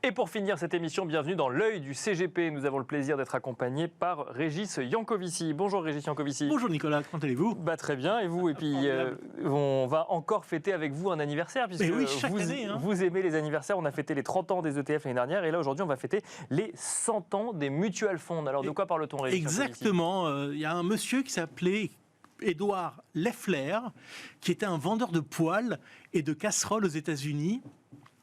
Et pour finir cette émission, bienvenue dans l'œil du CGP. Nous avons le plaisir d'être accompagnés par Régis Yankovici. Bonjour Régis Yankovici. Bonjour Nicolas, comment allez-vous ? Très bien, et vous ? Et puis on va encore fêter avec vous un anniversaire, puisque oui, chaque année, vous aimez les anniversaires. On a fêté les 30 ans des ETF l'année dernière, et là aujourd'hui on va fêter les 100 ans des mutual funds. Alors de quoi parle-t-on, Régis Yankovici ? Exactement, il y a un monsieur qui s'appelait Édouard Leffler, qui était un vendeur de poêles et de casseroles aux États-Unis.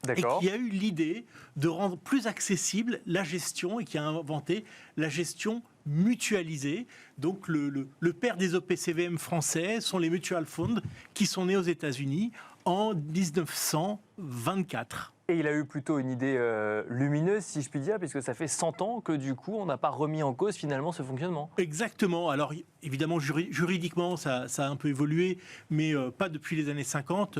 D'accord. Et qui a eu l'idée de rendre plus accessible la gestion et qui a inventé la gestion mutualisée. Donc le père des OPCVM français sont les mutual funds qui sont nés aux États-Unis en 1924. Et il a eu plutôt une idée lumineuse, si je puis dire, puisque ça fait 100 ans que du coup on n'a pas remis en cause finalement ce fonctionnement. Exactement. Alors évidemment juridiquement ça a un peu évolué, mais pas depuis les années 50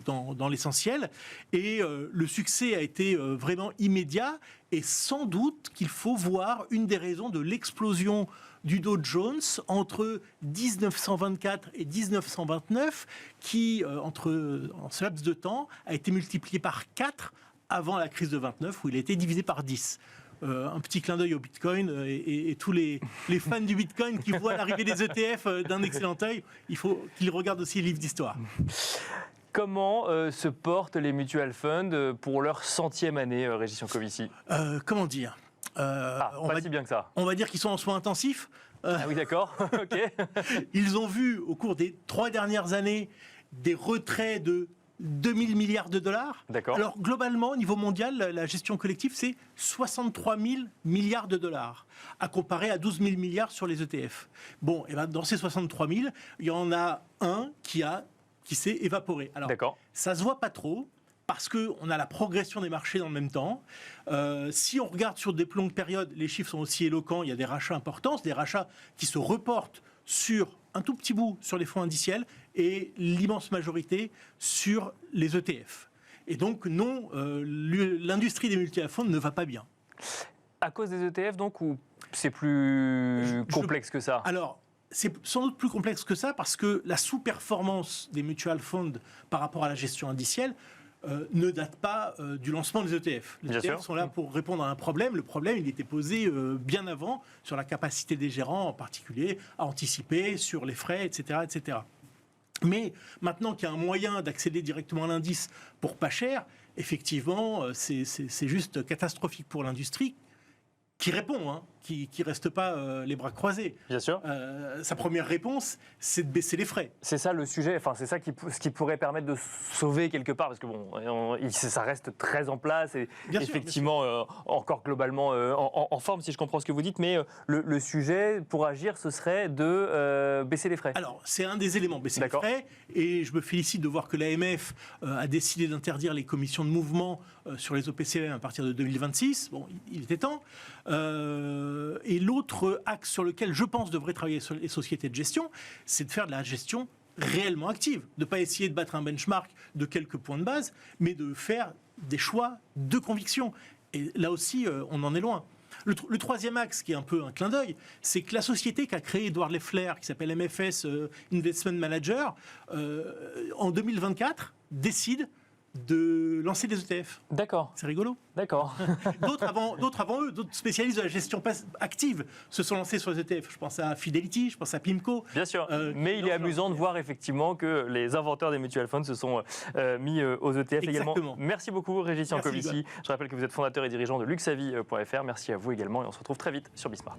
dans l'essentiel. Et le succès a été vraiment immédiat. Et sans doute qu'il faut voir une des raisons de l'explosion du Dow Jones entre 1924 et 1929, qui, en ce laps de temps, a été multiplié par 4 avant la crise de 29, où il a été divisé par 10. Un petit clin d'œil au Bitcoin et tous les fans du Bitcoin qui voient l'arrivée des ETF d'un excellent œil, il faut qu'ils regardent aussi les livres d'histoire. Comment se portent les mutual funds pour leur 100e année, Régis Yankovici ? Comment dire ? Pas si bien que ça. On va dire qu'ils sont en soins intensifs. Ah oui, d'accord. Ok. Ils ont vu au cours des 3 dernières années des retraits de 2000 milliards de dollars. D'accord. Alors globalement, au niveau mondial, la gestion collective, c'est 63 000 milliards de dollars, à comparer à 12 000 milliards sur les ETF. Bon, et ben dans ces 63 000, il y en a un qui s'est évaporé. Alors, ça se voit pas trop, parce qu'on a la progression des marchés dans le même temps. Si on regarde sur des longues périodes, les chiffres sont aussi éloquents, il y a des rachats importants, des rachats qui se reportent sur un tout petit bout sur les fonds indiciels et l'immense majorité sur les ETF. Et donc non, l'industrie des multi-fonds ne va pas bien. À cause des ETF donc, ou c'est plus complexe que ça ? Alors, c'est sans doute plus complexe que ça parce que la sous-performance des mutual funds par rapport à la gestion indicielle ne date pas du lancement des ETF. Les ETF sont là pour répondre à un problème. Le problème, il était posé bien avant sur la capacité des gérants, en particulier, à anticiper sur les frais, etc., etc. Mais maintenant qu'il y a un moyen d'accéder directement à l'indice pour pas cher, effectivement, c'est juste catastrophique pour l'industrie qui répond, qui reste pas les bras croisés. Bien sûr. Sa première réponse, c'est de baisser les frais. C'est ça le sujet, enfin c'est ça ce qui pourrait permettre de sauver quelque part, parce que bon, ça reste très en place et bien effectivement sûr. Encore globalement en forme, si je comprends ce que vous dites, mais le sujet pour agir, ce serait de baisser les frais. Alors, c'est un des éléments, baisser les frais, et je me félicite de voir que l'AMF a décidé d'interdire les commissions de mouvement sur les OPCVM à partir de 2026. Bon, il était temps. Et l'autre axe sur lequel je pense devraient travailler les sociétés de gestion, c'est de faire de la gestion réellement active, de ne pas essayer de battre un benchmark de quelques points de base, mais de faire des choix de conviction. Et là aussi, on en est loin. Le troisième axe, qui est un peu un clin d'œil, c'est que la société qu'a créée Édouard Leffler, qui s'appelle MFS Investment Manager, en 2024, décide de lancer des ETF. D'accord. C'est rigolo. D'accord. D'autres avant eux, d'autres spécialistes de la gestion active se sont lancés sur les ETF. Je pense à Fidelity, je pense à PIMCO. Bien sûr. Mais il est amusant de voir effectivement que les inventeurs des mutual funds se sont mis aux ETF également. Merci beaucoup Régis Yankovici. Je rappelle que vous êtes fondateur et dirigeant de luxavie.fr. Merci à vous également et on se retrouve très vite sur Bismart.